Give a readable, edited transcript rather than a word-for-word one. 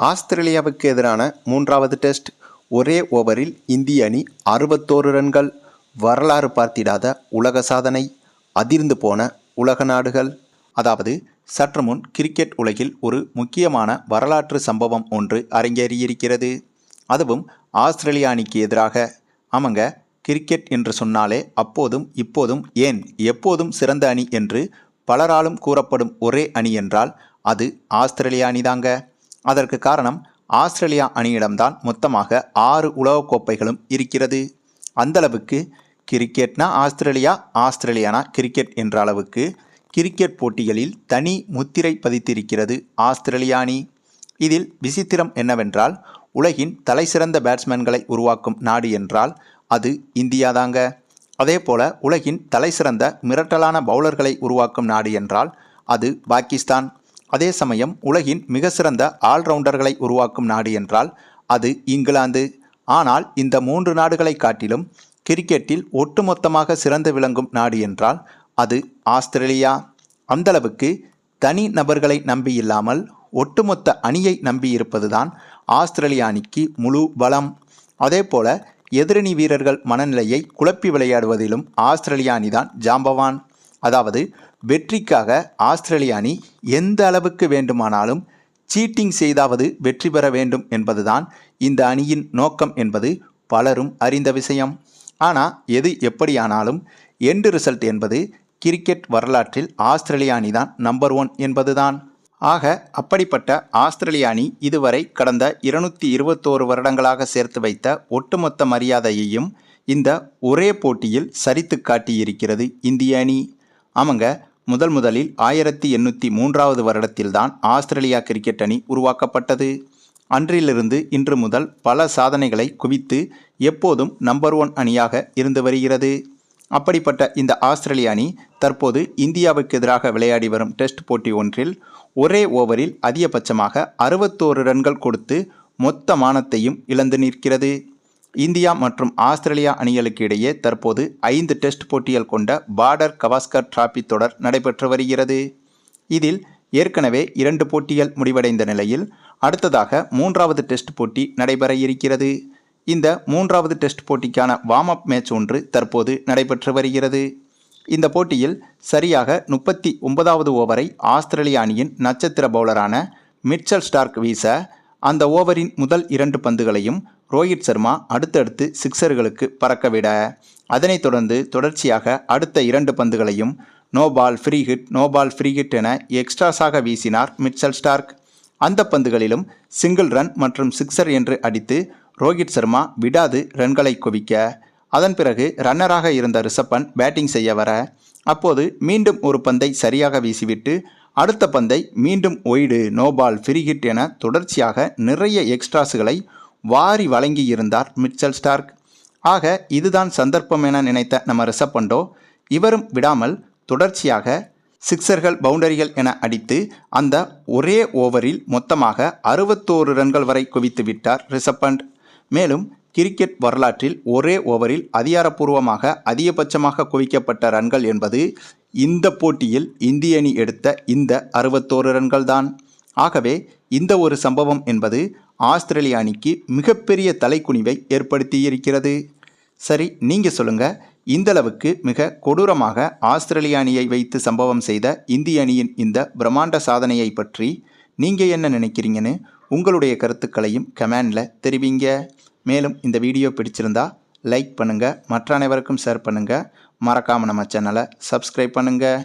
ஆஸ்திரேலியாவுக்கு எதிரான மூன்றாவது டெஸ்ட். ஒரே ஓவரில் இந்திய அணி 61 ரன்கள். வரலாறு பார்த்திடாத உலக சாதனை. அதிர்ந்து போன உலக நாடுகள். அதாவது சற்று முன் கிரிக்கெட் உலகில் ஒரு முக்கியமான வரலாற்று சம்பவம் ஒன்று அரங்கேறியிருக்கிறது. அதுவும் ஆஸ்திரேலியா அணிக்கு எதிராக. ஆமாங்க, கிரிக்கெட் என்று சொன்னாலே அப்போதும் இப்போதும் ஏன் எப்போதும் சிறந்த அணி என்று பலராலும் கூறப்படும் ஒரே அணி என்றால் அது ஆஸ்திரேலியா அணிதாங்க. அதற்கு காரணம் ஆஸ்திரேலியா அணியிடம்தான் மொத்தமாக 6 உலகக்கோப்பைகளும் இருக்கிறது. அந்தளவுக்கு கிரிக்கெட்னா ஆஸ்திரேலியா, ஆஸ்திரேலியானா கிரிக்கெட் என்ற அளவுக்கு கிரிக்கெட் போட்டிகளில் தனி முத்திரை பதித்திருக்கிறது ஆஸ்திரேலியா அணி. இதில் விசித்திரம் என்னவென்றால், உலகின் தலைசிறந்த பேட்ஸ்மேன்களை உருவாக்கும் நாடு என்றால் அது இந்தியாதாங்க. அதே போல உலகின் தலைசிறந்த மிரட்டலான பவுலர்களை உருவாக்கும் நாடு என்றால் அது பாகிஸ்தான். அதே சமயம் உலகின் மிக சிறந்த ஆல்ரவுண்டர்களை உருவாக்கும் நாடு என்றால் அது இங்கிலாந்து. ஆனால் இந்த 3 நாடுகளை காட்டிலும் கிரிக்கெட்டில் ஒட்டுமொத்தமாக சிறந்து விளங்கும் நாடு என்றால் அது ஆஸ்திரேலியா. அந்தளவுக்கு தனி நபர்களை நம்பியில்லாமல் ஒட்டுமொத்த அணியை நம்பியிருப்பதுதான் ஆஸ்திரேலியா அணிக்கு முழு பலம். அதே போல எதிரணி வீரர்கள் மனநிலையை குழப்பி விளையாடுவதிலும் ஆஸ்திரேலியா அணிதான் ஜாம்பவான். அதாவது வெற்றிக்காக ஆஸ்திரேலிய அணி எந்த அளவுக்கு வேண்டுமானாலும் சீட்டிங் செய்தாவது வெற்றி பெற வேண்டும் என்பதுதான் இந்த அணியின் நோக்கம் என்பது பலரும் அறிந்த விஷயம். ஆனால் எது எப்படியானாலும் எண்டு ரிசல்ட் என்பது கிரிக்கெட் வரலாற்றில் ஆஸ்திரேலிய அணிதான் நம்பர் 1 என்பதுதான். ஆக அப்படிப்பட்ட ஆஸ்திரேலிய அணி இதுவரை கடந்த 221 வருடங்களாக சேர்த்து வைத்த ஒட்டுமொத்த மரியாதையையும் இந்த ஒரே போட்டியில் சரித்து காட்டியிருக்கிறது இந்திய அணி. ஆமாங்க, முதலில் 1803வது வருடத்தில்தான் ஆஸ்திரேலியா கிரிக்கெட் அணி உருவாக்கப்பட்டது. அன்றிலிருந்து இன்று முதல் பல சாதனைகளை குவித்து எப்போதும் நம்பர் 1 அணியாக இருந்து வருகிறது. அப்படிப்பட்ட இந்த ஆஸ்திரேலிய அணி தற்போது இந்தியாவுக்கு எதிராக விளையாடி வரும் டெஸ்ட் போட்டி ஒன்றில் ஒரே ஓவரில் அதிகபட்சமாக 61 ரன்கள் கொடுத்து மொத்த மானத்தையும் இழந்து நிற்கிறது. இந்தியா மற்றும் ஆஸ்திரேலியா அணிகளுக்கு இடையே தற்போது 5 டெஸ்ட் போட்டிகள் கொண்ட பார்டர் கவாஸ்கர் டிராபி தொடர் நடைபெற்று வருகிறது. இதில் ஏற்கனவே 2 போட்டிகள் முடிவடைந்த நிலையில் அடுத்ததாக 3வது டெஸ்ட் போட்டி நடைபெற இருக்கிறது. இந்த 3வது டெஸ்ட் போட்டிக்கான வார்ம் அப் மேட்ச் ஒன்று தற்போது நடைபெற்று வருகிறது. இந்த போட்டியில் சரியாக 39வது ஓவரை ஆஸ்திரேலியா அணியின் நட்சத்திர பவுலரான மிச்சல் ஸ்டார்க் வீச, அந்த ஓவரின் முதல் 2 பந்துகளையும் ரோஹித் சர்மா அடுத்தடுத்து சிக்ஸர்களுக்கு பறக்கவிட, அதனைத் தொடர்ந்து தொடர்ச்சியாக அடுத்த 2 பந்துகளையும் நோ பால் ஃப்ரீ ஹிட் என எக்ஸ்ட்ராஸாக வீசினார் மிச்சல் ஸ்டார்க். அந்த பந்துகளிலும் சிங்கிள் ரன் மற்றும் சிக்ஸர் என்று அடித்து ரோஹித் சர்மா விடாது ரன்களை குவிக்க, அதன் பிறகு ரன்னராக இருந்த ரிஷப் பண்ட் பேட்டிங் செய்ய வர, அப்போது மீண்டும் ஒரு பந்தை சரியாக வீசிவிட்டு அடுத்த பந்தை மீண்டும் wide, no ball, free hit என தொடர்ச்சியாக நிறைய எக்ஸ்ட்ராஸுகளை வாரி வழங்கியிருந்தார் மிச்சல் ஸ்டார்க். ஆக இதுதான் சந்தர்ப்பம் என நினைத்த நம்ம ரிஷப் பண்டோ இவரும் விடாமல் தொடர்ச்சியாக சிக்ஸர்கள், பவுண்டரிகள் என அடித்து அந்த ஒரே ஓவரில் மொத்தமாக 61 ரன்கள் வரை குவித்து விட்டார் ரிஷப் பண்ட். மேலும் கிரிக்கெட் வரலாற்றில் ஒரே ஓவரில் அதிகாரப்பூர்வமாக அதிகபட்சமாக குவிக்கப்பட்ட ரன்கள் என்பது இந்த போட்டியில் இந்திய அணி எடுத்த இந்த 61 ரன்கள் தான். ஆகவே இந்த ஒரு சம்பவம் என்பது ஆஸ்திரேலிய அணிக்கு மிகப்பெரிய தலைக்குனிவை ஏற்படுத்தியிருக்கிறது. சரி, நீங்கள் சொல்லுங்கள், இந்தளவுக்கு மிக கொடூரமாக ஆஸ்திரேலிய அணியை வைத்து சம்பவம் செய்த இந்திய அணியின் இந்த பிரம்மாண்ட சாதனையை பற்றி நீங்கள் என்ன நினைக்கிறீங்கன்னு உங்களுடைய கருத்துக்களையும் கமெண்டில் தெரிவிங்க. மேலும் இந்த வீடியோ பிடிச்சிருந்தா லைக் பண்ணுங்கள், மற்ற அனைவருக்கும் ஷேர் பண்ணுங்கள், மறக்காமல் நம்ம சேனலை சப்ஸ்கிரைப் பண்ணுங்கள்.